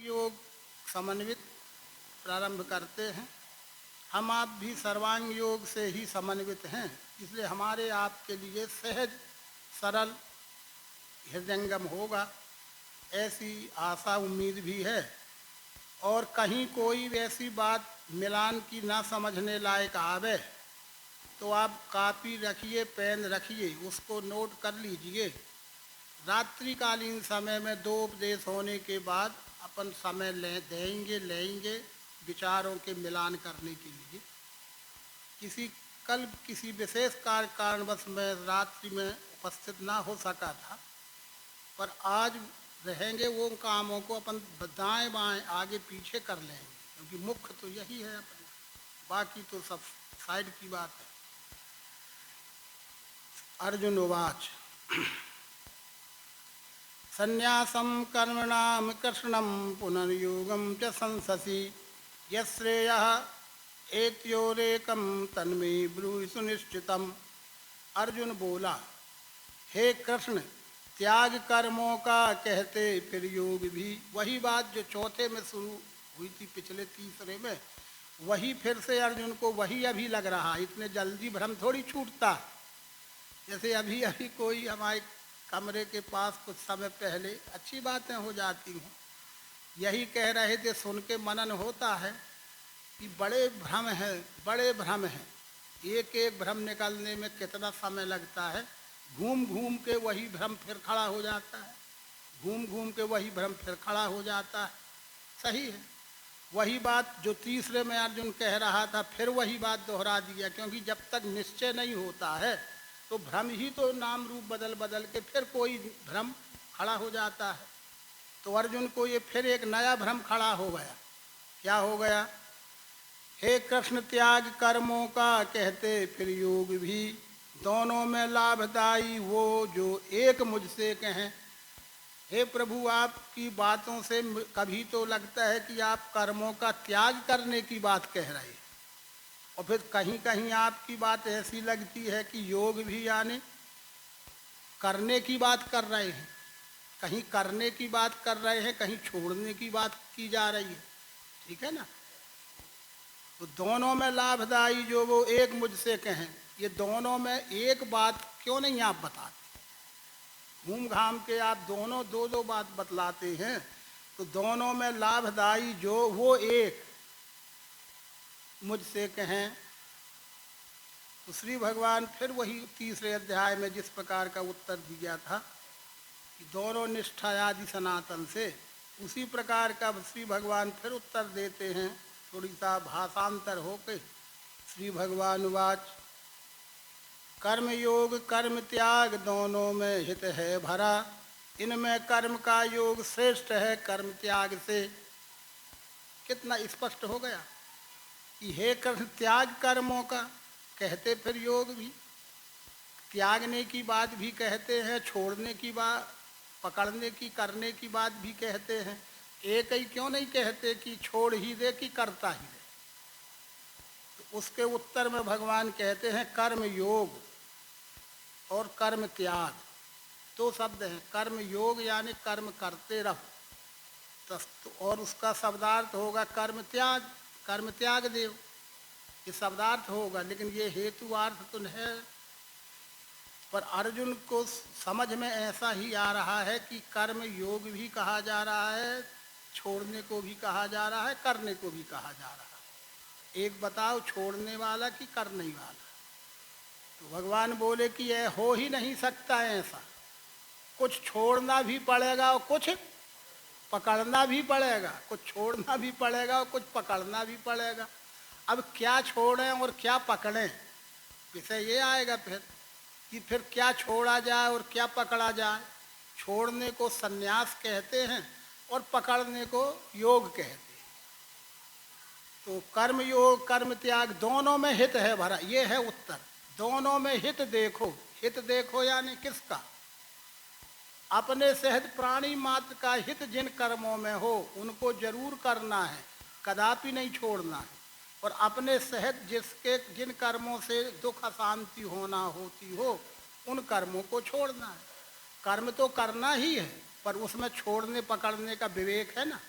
योग समन्वित प्रारंभ करते हैं। हम आप भी सर्वांग योग से ही समन्वित हैं, इसलिए हमारे आपके लिए सहज सरल हृदयंगम होगा, ऐसी आशा उम्मीद भी है। और कहीं कोई ऐसी बात मिलान की ना समझने लायक आवे तो आप कापी रखिए, पेन रखिए, उसको नोट कर लीजिए। रात्रिकालीन समय में दो उपदेश होने के बाद अपन समय लेंगे विचारों के मिलान करने के लिए। कल किसी विशेष कारणवश मैं रात्रि में उपस्थित ना हो सका था, पर आज रहेंगे वो कामों को अपन दाएं बाएं आगे पीछे कर लेंगे, क्योंकि मुख्य तो यही है अपना, बाकी तो सब साइड की बात है। अर्जुन उवाच संन्यासं कर्मणां कृष्णं पुनर्योगं च संससि यश्रेयः एत्योरेकं तन्मे ब्रूहि सुनिश्चितम्। अर्जुन बोला, हे कृष्ण, त्याग कर्मों का कहते फिर योग भी। वही बात जो चौथे में शुरू हुई थी, पिछले तीसरे में, वही फिर से अर्जुन को वही अभी लग रहा। इतने जल्दी भ्रम थोड़ी छूटता। जैसे अभी अभी कोई हमारे कमरे के पास कुछ समय पहले अच्छी बातें हो जाती हैं, यही कह रहे थे, सुन के मनन होता है कि बड़े भ्रम हैं। एक एक भ्रम निकलने में कितना समय लगता है। घूम घूम के वही भ्रम फिर खड़ा हो जाता है, घूम घूम के वही भ्रम फिर खड़ा हो जाता है। सही है, वही बात जो तीसरे में अर्जुन कह रहा था, फिर वही बात दोहरा दिया, क्योंकि जब तक निश्चय नहीं होता है तो भ्रम ही तो नाम रूप बदल बदल के फिर कोई भ्रम खड़ा हो जाता है। तो अर्जुन को ये फिर एक नया भ्रम खड़ा हो गया। क्या हो गया? हे कृष्ण, त्याग कर्मों का कहते फिर योग भी, दोनों में लाभदायी वो जो एक मुझसे कहें। हे प्रभु, आपकी बातों से कभी तो लगता है कि आप कर्मों का त्याग करने की बात कह रहे हैं, और फिर कहीं कहीं आपकी बात ऐसी लगती है कि योग भी यानी करने की बात कर रहे हैं। कहीं करने की बात कर रहे हैं, कहीं छोड़ने की बात की जा रही है। ठीक है ना? तो दोनों में लाभदायी जो वो एक मुझसे कहें, ये दोनों में एक बात क्यों नहीं आप बताते? घूम घाम के आप दोनों दो दो बात बतलाते हैं, तो दोनों में लाभदायी जो वो एक मुझसे कहें। तो श्री भगवान फिर वही तीसरे अध्याय में जिस प्रकार का उत्तर दिया था कि दोनों निष्ठा आदि सनातन से, उसी प्रकार का श्री भगवान फिर उत्तर देते हैं, थोड़ी सा भाषांतर होके। श्री भगवान वाच कर्म योग कर्म त्याग दोनों में हित है भरा, इनमें कर्म का योग श्रेष्ठ है कर्म त्याग से। कितना स्पष्ट हो गया कि हे कृष्ण, त्याग कर्मों का कहते फिर योग भी, त्यागने की बात भी कहते हैं, छोड़ने की बात, पकड़ने की, करने की बात भी कहते हैं। एक ही क्यों नहीं कहते कि छोड़ ही दे कि करता ही दे? तो उसके उत्तर में भगवान कहते हैं कर्म योग और कर्म त्याग, दो शब्द हैं। कर्म योग यानी कर्म करते रहो, और उसका शब्दार्थ होगा कर्म त्याग देव, ये शब्दार्थ होगा, लेकिन ये हेतुवार्थ तो है। पर अर्जुन को समझ में ऐसा ही आ रहा है कि कर्म योग भी कहा जा रहा है, छोड़ने को भी कहा जा रहा है, करने को भी कहा जा रहा है। एक बताओ, छोड़ने वाला कि करने वाला? तो भगवान बोले कि यह हो ही नहीं सकता ऐसा। कुछ छोड़ना भी पड़ेगा और कुछ पकड़ना भी पड़ेगा, कुछ छोड़ना भी पड़ेगा और कुछ पकड़ना भी पड़ेगा। अब क्या छोड़ें और क्या पकड़ें, विषय ये आएगा फिर कि फिर क्या छोड़ा जाए और क्या पकड़ा जाए। छोड़ने को संन्यास कहते हैं और पकड़ने को योग कहते हैं। तो कर्म योग कर्म त्याग दोनों में हित है भरा, ये है उत्तर। दोनों में हित देखो यानी किसका? अपने सहज प्राणी मात्र का हित जिन कर्मों में हो उनको जरूर करना है, कदापि नहीं छोड़ना है। और अपने सहज जिन कर्मों से दुख अशांति होती हो उन कर्मों को छोड़ना है। कर्म तो करना ही है, पर उसमें छोड़ने पकड़ने का विवेक है ना।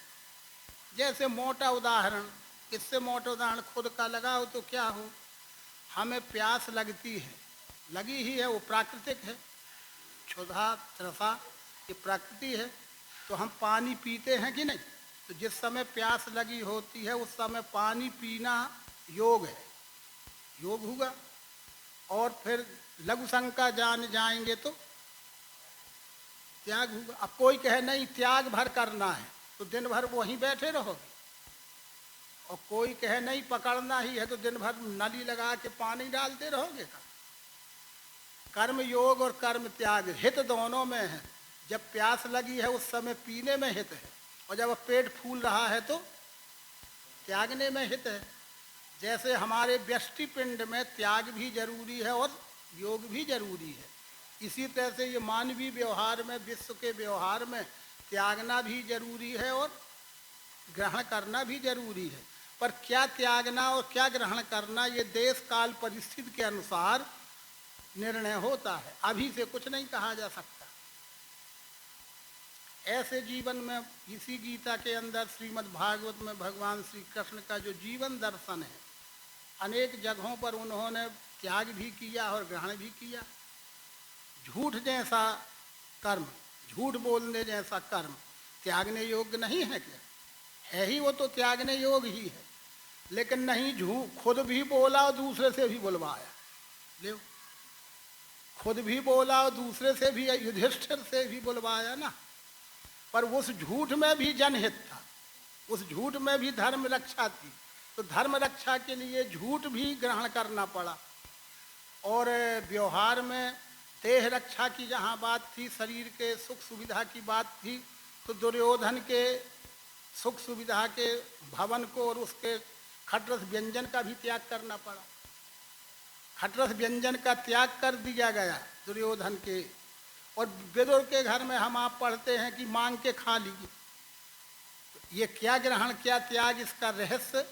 जैसे मोटा उदाहरण, इससे मोटा उदाहरण खुद का लगाओ तो क्या हो, हमें प्यास लगती है, लगी ही है, वो प्राकृतिक है, क्षुधा त्रसा ये प्रकृति है, तो हम पानी पीते हैं कि नहीं। तो जिस समय प्यास लगी होती है उस समय पानी पीना योग है, योग हुआ। और फिर लघु शंका जान जाएंगे तो त्याग होगा। अब कोई कहे नहीं त्याग भर करना है तो दिन भर वहीं बैठे रहोगे, और कोई कहे नहीं पकड़ना ही है तो दिन भर नली लगा के पानी डालते रहोगे। कर्म योग और कर्म त्याग हित दोनों में है। जब प्यास लगी है उस समय पीने में हित है, और जब पेट फूल रहा है तो त्यागने में हित है। जैसे हमारे व्यष्टि पिंड में त्याग भी जरूरी है और योग भी जरूरी है, इसी तरह से ये मानवीय व्यवहार में, विश्व के व्यवहार में त्यागना भी जरूरी है और ग्रहण करना भी जरूरी है। पर क्या त्यागना और क्या ग्रहण करना ये देश काल परिस्थिति के अनुसार निर्णय होता है, अभी से कुछ नहीं कहा जा सकता। ऐसे जीवन में इसी गीता के अंदर श्रीमद् भागवत में भगवान श्री कृष्ण का जो जीवन दर्शन है, अनेक जगहों पर उन्होंने त्याग भी किया और ग्रहण भी किया। झूठ जैसा कर्म, झूठ बोलने जैसा कर्म त्यागने योग्य नहीं है क्या? है ही, वो तो त्यागने योग्य ही है। लेकिन नहीं, झूठ खुद भी बोला और दूसरे से भी बुलवाया। ले, खुद भी बोला और दूसरे से भी, युधिष्ठिर से भी बुलवाया ना। पर उस झूठ में भी जनहित था, उस झूठ में भी धर्म रक्षा थी, तो धर्म रक्षा के लिए झूठ भी ग्रहण करना पड़ा। और व्यवहार में देह रक्षा की जहाँ बात थी, शरीर के सुख सुविधा की बात थी, तो दुर्योधन के सुख सुविधा के भवन को और उसके खटरस व्यंजन का भी त्याग करना पड़ा। खटरस व्यंजन का त्याग कर दिया गया दुर्योधन के। और विदुर के घर में हम आप पढ़ते हैं कि मांग के खा लीजिए। तो ये क्या ग्रहण क्या त्याग, इसका रहस्य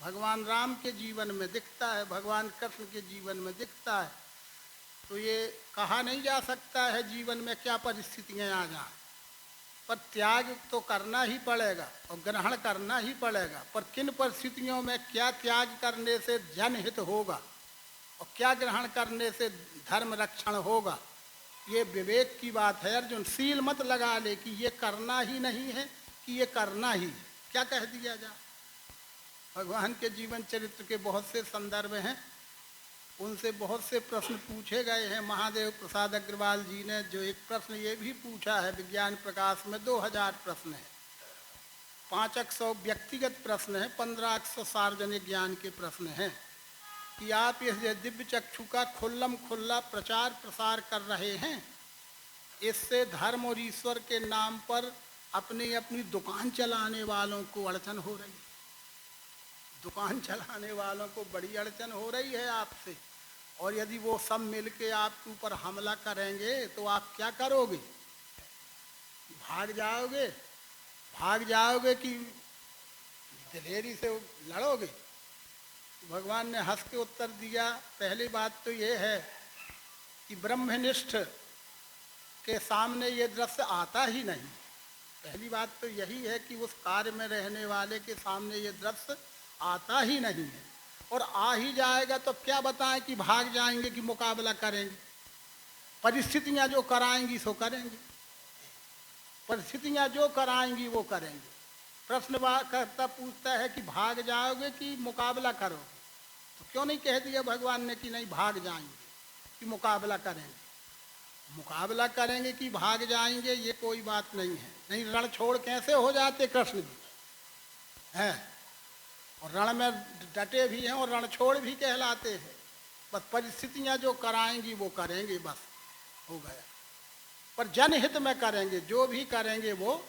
भगवान राम के जीवन में दिखता है, भगवान कृष्ण के जीवन में दिखता है। तो ये कहा नहीं जा सकता है जीवन में क्या परिस्थितियां आ जाएं, पर त्याग तो करना ही पड़ेगा और ग्रहण करना ही पड़ेगा। पर किन परिस्थितियों में क्या त्याग करने से जनहित होगा और क्या ग्रहण करने से धर्म रक्षण होगा, ये विवेक की बात है। अर्जुन सील मत लगा ले कि ये करना ही नहीं है कि ये करना ही है, क्या कह दिया जाए। भगवान के जीवन चरित्र के बहुत से संदर्भ हैं, उनसे बहुत से प्रश्न पूछे गए हैं। महादेव प्रसाद अग्रवाल जी ने जो एक प्रश्न ये भी पूछा है विज्ञान प्रकाश में, 2000 प्रश्न है, 500 व्यक्तिगत प्रश्न है, 1500 सार्वजनिक ज्ञान के प्रश्न हैं कि आप इस दिव्य चक्षु का खुल्लम खुल्ला प्रचार प्रसार कर रहे हैं, इससे धर्म और ईश्वर के नाम पर अपनी अपनी दुकान चलाने वालों को अड़चन हो रही है। दुकान चलाने वालों को बड़ी अड़चन हो रही है आपसे, और यदि वो सब मिलके आपके ऊपर हमला करेंगे तो आप क्या करोगे? भाग जाओगे? भाग जाओगे कि दिलेरी से लड़ोगे? भगवान ने हंस के उत्तर दिया, पहली बात तो ये है कि ब्रह्मनिष्ठ के सामने ये दृश्य आता ही नहीं। पहली बात तो यही है कि उस कार्य में रहने वाले के सामने ये दृश्य आता ही नहीं है, और आ ही जाएगा तो क्या बताएं कि भाग जाएंगे कि मुकाबला करेंगे। परिस्थितियां जो कराएंगी सो करेंगे, परिस्थितियां जो कराएंगी वो करेंगे। प्रश्न करता पूछता है कि भाग जाओगे कि मुकाबला करोगे, तो क्यों नहीं कह दिया भगवान ने कि नहीं भाग जाएंगे कि मुकाबला करेंगे। मुकाबला करेंगे कि भाग जाएंगे ये कोई बात नहीं है। नहीं, रण छोड़ कैसे हो जाते कृष्ण जी हैं, और रण में डटे भी हैं और रण छोड़ भी कहलाते हैं। बस परिस्थितियां जो कराएंगी वो करेंगे, बस हो गया। पर जनहित में करेंगे, जो भी करेंगे वो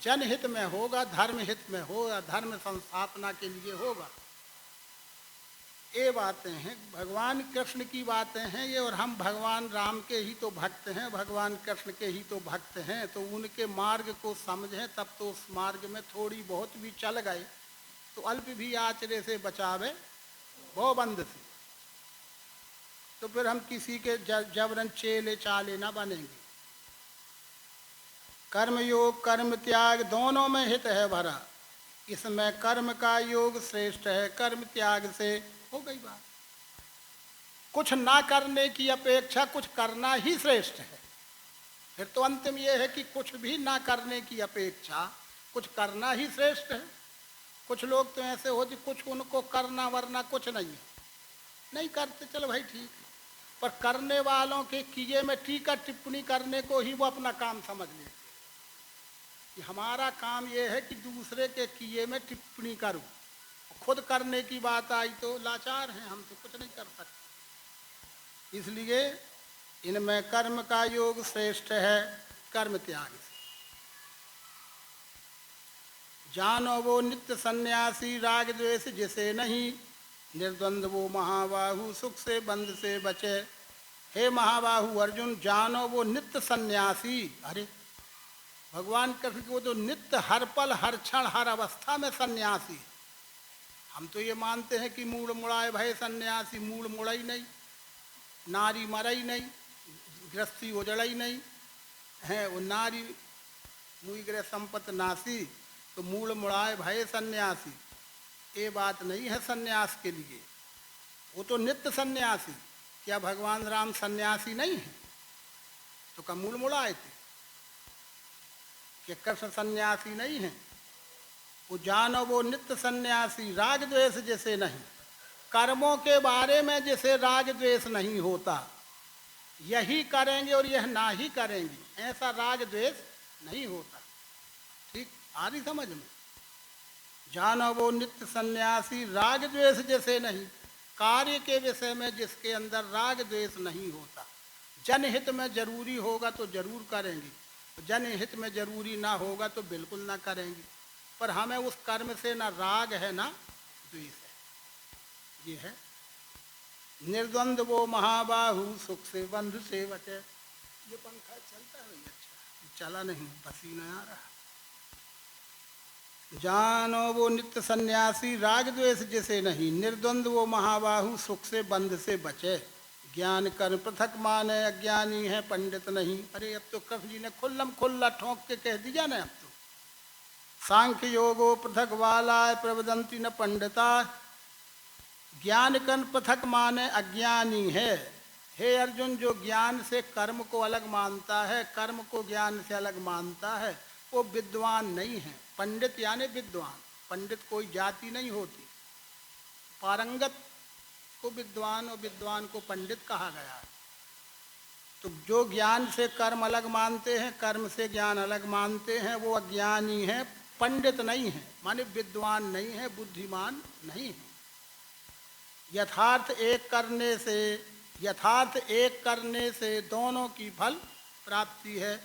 जनहित में होगा, धर्म हित में होगा, धर्म संस्थापना के लिए होगा। ये बातें हैं, भगवान कृष्ण की बातें हैं ये, और हम भगवान राम के ही तो भक्त हैं, भगवान कृष्ण के ही तो भक्त हैं। तो उनके मार्ग को समझें तब तो उस मार्ग में थोड़ी बहुत भी चल गए तो अल्प भी आचरे से बचावे वो बंद से। तो फिर हम किसी के जबरन चेले चाले ना बनेंगे। कर्म योग कर्म त्याग दोनों में हित है भरा। इसमें कर्म का योग श्रेष्ठ है, कर्म त्याग से। हो गई बात। कुछ ना करने की अपेक्षा कुछ करना ही श्रेष्ठ है। फिर तो अंतिम यह है कि कुछ भी ना करने की अपेक्षा कुछ करना ही श्रेष्ठ है। कुछ लोग तो ऐसे होते, कुछ उनको करना वरना कुछ नहीं है, नहीं करते, चलो भाई ठीक है, पर करने वालों के किए में टीका टिप्पणी करने को ही वो अपना काम समझ लेते कि हमारा काम ये है कि दूसरे के किए में टिप्पणी करूं। खुद करने की बात आई तो लाचार हैं, हम तो कुछ नहीं कर सकते। इसलिए इनमें कर्म का योग श्रेष्ठ है, कर्म त्याग से। जानो वो नित्य सन्यासी राग द्वेष जिसे नहीं, निर्द्वंद वो महाबाहु सुख से बंध से बचे। हे महाबाहु अर्जुन, जानो वो नित्य सन्यासी। अरे भगवान कृष्ण को तो नित्य, हर पल हर क्षण हर अवस्था में सन्यासी है। हम तो ये मानते हैं कि मूड़ मुड़ाए भय सन्यासी, मूड़ मुड़ा ही नहीं, नारी मरा ही नहीं, गृहस्थी उजड़ा ही नहीं है, वो नारी मुई ग्रह संपत नासी, तो मूड़ मुड़ाए भय सन्यासी। ये बात नहीं है सन्यास के लिए, वो तो नित्य सन्यासी। क्या भगवान राम सन्यासी नहीं है? तो का मूड़ मुड़ाए थे? कि कृष्ण सन्यासी नहीं है? वो जानो वो नित्य सन्यासी राग द्वेष जैसे नहीं, कर्मों के बारे में जैसे राग द्वेष नहीं होता, यही करेंगे और यह ना ही करेंगे, ऐसा राग द्वेष नहीं होता। ठीक आ रही समझ में? जानो वो नित्य सन्यासी राग द्वेष जैसे नहीं, कार्य के विषय में जिसके अंदर राग द्वेष नहीं होता। जनहित में जरूरी होगा तो जरूर करेंगे, जनहित में जरूरी ना होगा तो बिल्कुल ना करेंगे। पर हमें उस कर्म से ना राग है ना द्वेष है। ये है निर्द्वंद वो महाबाहु सुख से बंध से बचे। ये पंखा चलता है? अच्छा चला नहीं, पसीना आ रहा। जानो वो नित्य सन्यासी राग द्वेष जैसे नहीं, निर्द्वंद वो महाबाहु सुख से बंध से बचे। ज्ञान कर पृथक माने अज्ञानी है पंडित नहीं। अरे अब तो कृष्ण जी ने खुल्लम खुल्ला ठोंक के कह दिया ना। अब तो सांख्य योगो पृथक वाला प्रवदंती न पंडिता। ज्ञान कन पृथक माने अज्ञानी है। हे अर्जुन, जो ज्ञान से कर्म को अलग मानता है, कर्म को ज्ञान से अलग मानता है, वो विद्वान नहीं है। पंडित यानी विद्वान, पंडित कोई जाति नहीं होती। पारंगत को विद्वान और विद्वान को पंडित कहा गया है। तो जो ज्ञान से कर्म अलग मानते हैं, कर्म से ज्ञान अलग मानते हैं, वो अज्ञानी है, पंडित नहीं है, माने विद्वान नहीं है, बुद्धिमान नहीं है। यथार्थ एक करने से दोनों की फल प्राप्ति है।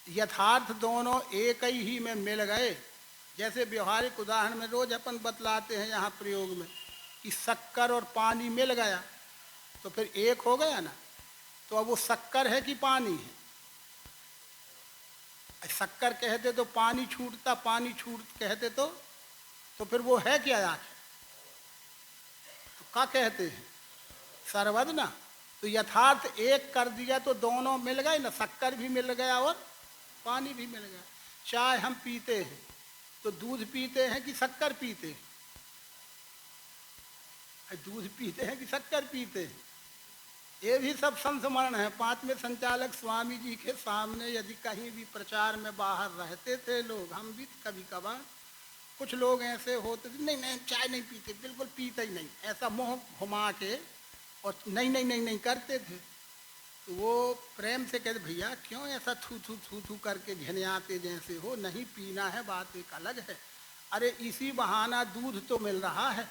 यथार्थ दोनों एक ही में मिल गए। जैसे व्यवहारिक उदाहरण में रोज अपन बतलाते हैं यहाँ प्रयोग में कि शक्कर और पानी मिल गया तो फिर एक हो गया ना। तो अब वो शक्कर है कि पानी है? शक्कर कहते तो पानी छूटता, पानी छूट कहते तो फिर वो है क्या आखिर? तो क्या कहते हैं? सर्वद ना। तो यथार्थ एक कर दिया तो दोनों मिल गए ना, शक्कर भी मिल गया और पानी भी मिल गया। चाय हम पीते हैं तो दूध पीते हैं कि शक्कर पीते हैं? दूध पीते हैं कि शक्कर पीते हैं? ये भी सब संस्मरण है। पांचवें संचालक स्वामी जी के सामने यदि कहीं भी प्रचार में बाहर रहते थे लोग, हम भी कभी कभार, कुछ लोग ऐसे होते थे, नहीं नहीं चाय नहीं पीते, बिल्कुल पीते ही नहीं, ऐसा मुंह घुमा के और नहीं नहीं नहीं नहीं करते थे। तो वो प्रेम से कहते, भैया क्यों ऐसा थू थू थू थू करके घिनियाते जैसे हो, नहीं पीना है, बात एक अलग है। अरे इसी बहाना दूध तो मिल रहा है,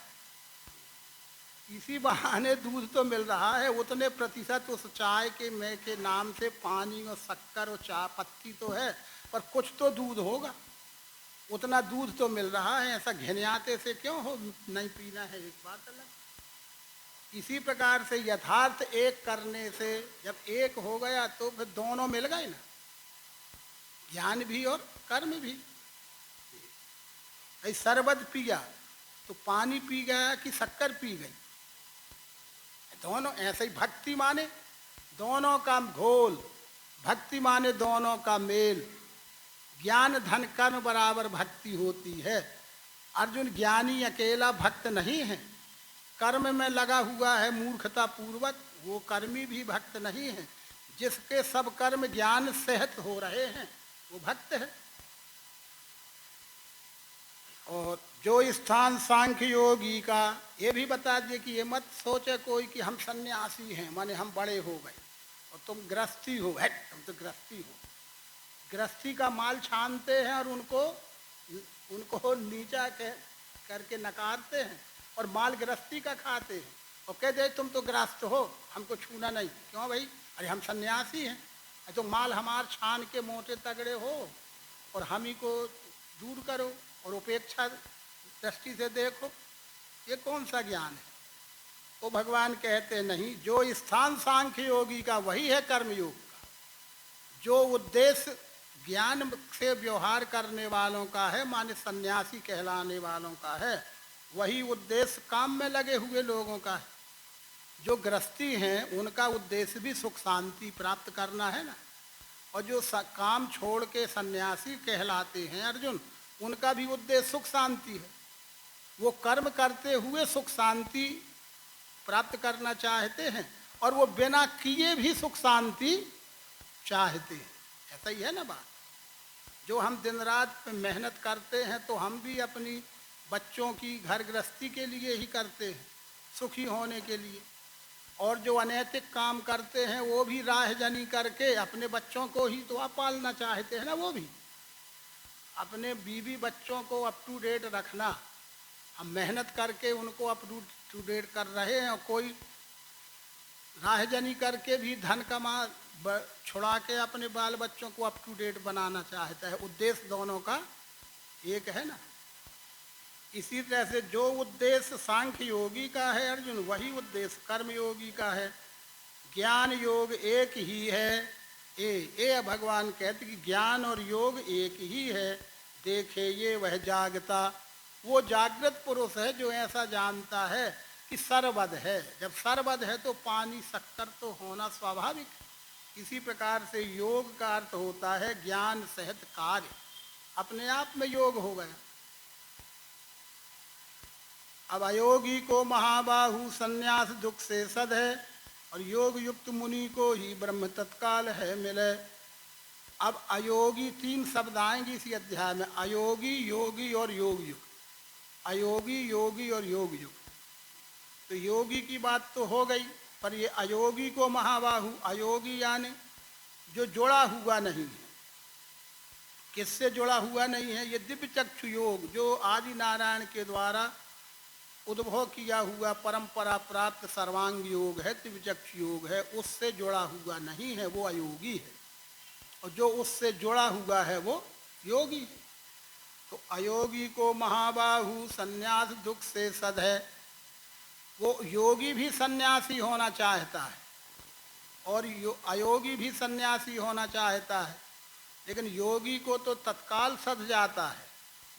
इसी बहाने दूध तो मिल रहा है। उतने प्रतिशत उस चाय के में के नाम से पानी और शक्कर और चाय पत्ती तो है, पर कुछ तो दूध होगा, उतना दूध तो मिल रहा है। ऐसा घिनियाते से क्यों हो, नहीं पीना है, एक बात अलग। इसी प्रकार से यथार्थ एक करने से जब एक हो गया तो फिर दोनों मिल गए ना, ज्ञान भी और कर्म भी। शरबत पिया तो पानी पी गया कि शक्कर पी गई? दोनों ऐसे ही। भक्ति माने दोनों का घोल, भक्ति माने दोनों का मेल। ज्ञान धन कर्म बराबर भक्ति होती है। अर्जुन ज्ञानी अकेला भक्त नहीं है, कर्म में लगा हुआ है मूर्खता पूर्वक, वो कर्मी भी भक्त नहीं है। जिसके सब कर्म ज्ञान सहित हो रहे हैं वो भक्त है। और जो स्थान सांख्य योगी का, ये भी बता दिए कि ये मत सोचे कोई कि हम सन्यासी हैं, माने हम बड़े हो गए और तुम गृहस्थी हो, है तुम तो गृहस्थी हो। गृहस्थी का माल छानते हैं और उनको नीचा करके नकारते हैं और माल गृहस्थी का खाते हैं और कह दे तुम तो गृहस्थ हो, हमको छूना नहीं। क्यों भाई? अरे हम सन्यासी हैं, तो माल हमार छान के मोटे तगड़े हो और हम ही को दूर करो और उपेक्षा दृष्टि से देखो, ये कौन सा ज्ञान है? तो भगवान कहते नहीं, जो स्थान सांख्य योगी का वही है कर्मयोग का। जो उद्देश्य ज्ञान से व्यवहार करने वालों का है, माने सन्यासी कहलाने वालों का है, वही उद्देश्य काम में लगे हुए लोगों का है। जो गृहस्थी हैं उनका उद्देश्य भी सुख शांति प्राप्त करना है ना, और जो काम छोड़ के सन्यासी कहलाते हैं अर्जुन, उनका भी उद्देश्य सुख शांति है। वो कर्म करते हुए सुख शांति प्राप्त करना चाहते हैं और वो बिना किए भी सुख शांति चाहते हैं। ऐसा ही है ना बात। जो हम दिन रात मेहनत करते हैं तो हम भी अपनी बच्चों की घर गृहस्थी के लिए ही करते हैं, सुखी होने के लिए। और जो अनैतिक काम करते हैं वो भी राहजनी करके अपने बच्चों को ही तो पालना चाहते हैं ना। वो भी अपने बीवी बच्चों को अप टू डेट रखना, हम मेहनत करके उनको अप टू डेट कर रहे हैं और कोई राहजनी करके भी धन कमा छुड़ा के अपने बाल बच्चों को अप टू डेट बनाना चाहता है। उद्देश्य दोनों का एक है ना। इसी तरह से जो उद्देश्य सांख्य योगी का है अर्जुन, वही उद्देश्य कर्म योगी का है। ज्ञान योग एक ही है। ये भगवान कहते कि ज्ञान और योग एक ही है। देखे ये वह जागता, वो जागृत पुरुष है जो ऐसा जानता है कि सर्वद है। जब सर्वद है तो पानी शक्कर तो होना स्वाभाविक है। इसी प्रकार से योग का अर्थ होता है ज्ञान सहित कार्य, अपने आप में योग हो गया। अब अयोगी को महाबाहु संन्यास दुख से सद है और योग युक्त मुनि को ही ब्रह्म तत्काल है मिले। अब अयोगी, तीन शब्द आएंगे इसी अध्याय में, अयोगी, योगी और योग युक्त। अयोगी, योगी और योग युक्त। तो योगी की बात तो हो गई, पर ये अयोगी को महाबाहु, अयोगी यानी जो जुड़ा हुआ नहीं है। किससे जुड़ा हुआ नहीं है? ये दिव्य चक्षु योग जो आदि नारायण के द्वारा उद्भव किया हुआ परंपरा प्राप्त सर्वांग योग है, दिव्य चक्षु योग है, उससे जुड़ा हुआ नहीं है, वो अयोगी है। और जो उससे जुड़ा हुआ है वो योगी है। तो अयोगी को महाबाहु संन्यास दुख से सद है। वो योगी भी सन्यासी होना चाहता है और अयोगी भी सन्यासी होना चाहता है, लेकिन योगी को तो तत्काल सध जाता है,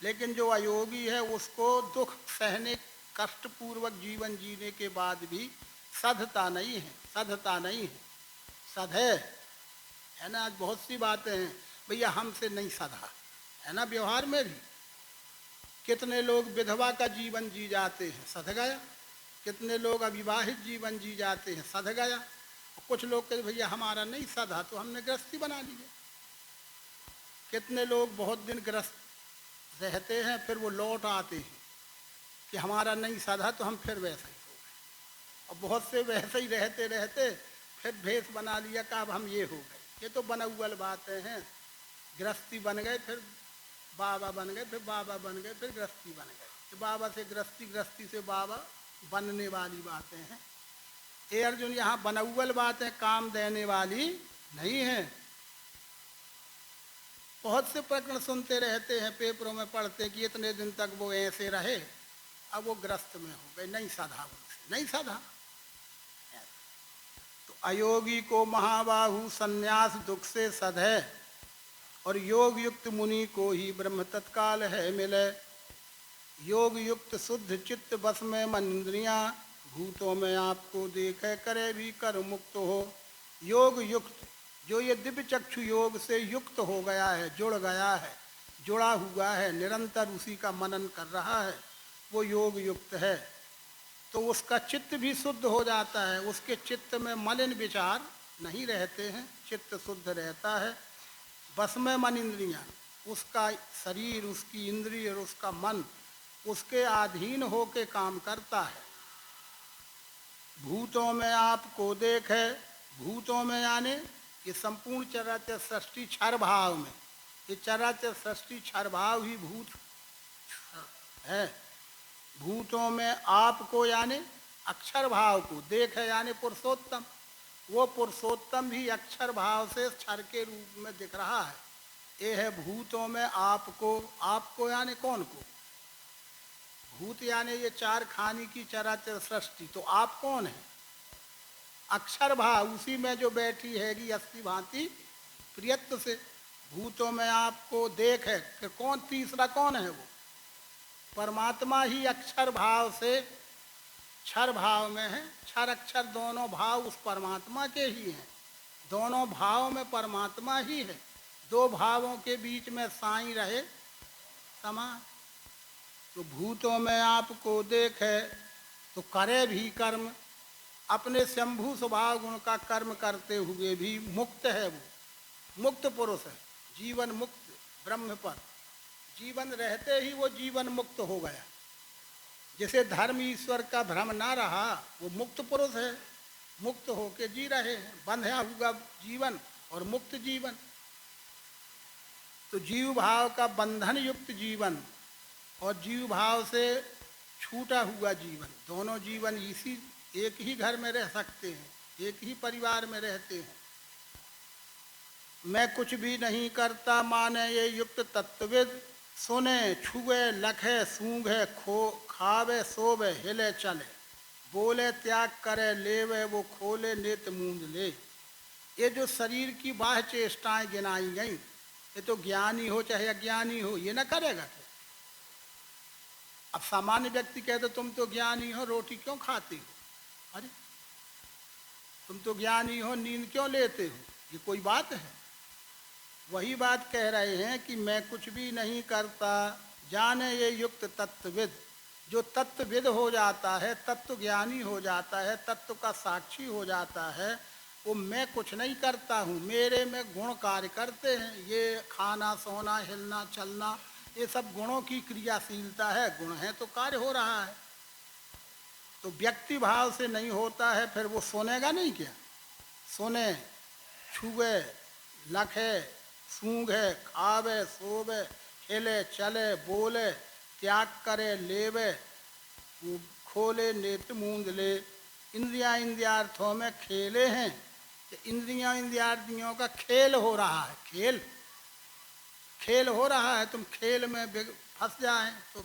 लेकिन जो अयोगी है उसको दुख सहने, कष्टपूर्वक जीवन जीने के बाद भी सधता नहीं है, सधता नहीं है। सध है ना। आज बहुत सी बातें हैं भैया हमसे नहीं सधा, है ना। व्यवहार में भी कितने लोग विधवा का जीवन जी जाते हैं, सध गया। कितने लोग अविवाहित जीवन जी जाते हैं, सध गया। कुछ लोग कहते भैया हमारा नहीं सधा तो हमने गृहस्थी बना ली है। कितने लोग बहुत दिन गृहस्थ रहते हैं, फिर वो लौट आते हैं कि हमारा नहीं सधा तो हम फिर वैसे ही हो गए। और बहुत से वैसे ही रहते रहते फिर भेष बना लिया कि अब हम ये हो गए। ये तो बनौवल बातें हैं। गृहस्थी बन गए, फिर बाबा बन गए, फिर बाबा बन गए, फिर गृहस्थी बन गए। बाबा से गृहस्थी, गृहस्थी से बाबा बनने वाली बातें हैं। ये अर्जुन यहाँ बनौवल बातें काम देने वाली नहीं है। बहुत से प्रकरण सुनते रहते हैं, पेपरों में पढ़ते कि इतने दिन तक वो ऐसे रहे, अब वो ग्रस्त में हो गए, नहीं साधा, उनसे नहीं साधा। तो अयोगी को महाबाहु संन्यास दुख से सद है और योग युक्त मुनि को ही ब्रह्म तत्काल है मिले। योग युक्त शुद्ध चित्त बस में मन इंद्रियां, भूतों में आपको देखे करे भी कर मुक्त हो। योग युक्त जो ये दिव्य चक्षु योग से युक्त हो गया है, जुड़ गया है, जुड़ा हुआ है, निरंतर उसी का मनन कर रहा है, वो योग युक्त है, तो उसका चित्त भी शुद्ध हो जाता है। उसके चित्त में मलिन विचार नहीं रहते हैं, चित्त शुद्ध रहता है। बस में मन इंद्रियां, उसका शरीर, उसकी इंद्रिय और उसका मन उसके अधीन होके काम करता है। भूतों में आपको देखे, भूतों में यानी ये संपूर्ण चराचर सृष्टि क्षर भाव में, ये चराचर सृष्टि क्षर भाव ही भूत है। भूतों में आपको यानी अक्षर भाव को देखे यानी पुरुषोत्तम, वो पुरुषोत्तम भी अक्षर भाव से क्षर के रूप में दिख रहा है। ये है भूतों में आपको, आपको यानी कौन को? भूत यानी ये चार खानी की चराचर सृष्टि, तो आप कौन है? अक्षर भाव, उसी में जो बैठी हैगी अस्थि भांति प्रियत्व से। भूतों में आपको देख है कि कौन, तीसरा कौन है? वो परमात्मा ही अक्षर भाव से क्षर भाव में है। क्षर अक्षर दोनों भाव उस परमात्मा के ही हैं, दोनों भाव में परमात्मा ही है। दो भावों के बीच में साई रहे समान। तो भूतों में आपको देखे तो करे भी कर्म, अपने शंभु स्वभाव गुण का कर्म करते हुए भी मुक्त है। वो मुक्त पुरुष है, जीवन मुक्त, ब्रह्म पर जीवन रहते ही वो जीवन मुक्त हो गया। जिसे धर्म ईश्वर का भ्रम ना रहा, वो मुक्त पुरुष है, मुक्त होके जी रहे हैं। बंधा हुआ जीवन और मुक्त जीवन, तो जीव भाव का बंधन युक्त जीवन और जीव भाव से छूटा हुआ जीवन, दोनों जीवन इसी एक ही घर में रह सकते हैं, एक ही परिवार में रहते हैं। मैं कुछ भी नहीं करता माने ये युक्त तत्वविद, सुने छुए लखे सूंघे खो खावे सोवे हिले चले, बोले त्याग करे लेवे वो खोले नेत मूंद ले। ये जो शरीर की बाह्य चेष्टाएं गिनाई गई, ये तो ज्ञानी हो चाहे अज्ञानी हो ये न करेगा। अब सामान्य व्यक्ति कहते तुम तो ज्ञानी हो, रोटी क्यों खाते हो? अरे तुम तो ज्ञानी हो, नींद क्यों लेते हो? ये कोई बात है? वही बात कह रहे हैं कि मैं कुछ भी नहीं करता, जाने ये युक्त तत्वविद। जो तत्वविद हो जाता है, तत्व ज्ञानी हो जाता है, तत्व का साक्षी हो जाता है, वो मैं कुछ नहीं करता हूँ, मेरे में गुण कार्य करते हैं। ये खाना सोना हिलना चलना ये सब गुणों की क्रियाशीलता है, गुण है तो कार्य हो रहा है। तो व्यक्ति भाव से नहीं होता है, फिर वो सुनेगा नहीं क्या? सुने छुए लखे सूंघे खावे सोवे हिले चले बोले त्याग करे लेवे वो खोले नेत्र मूंद ले। इंद्रियां इंद्रियार्थों में खेले हैं, इंद्रियां इंद्रियार्थियों का खेल हो रहा है, खेल खेल हो रहा है। तुम खेल में फंस जाए तो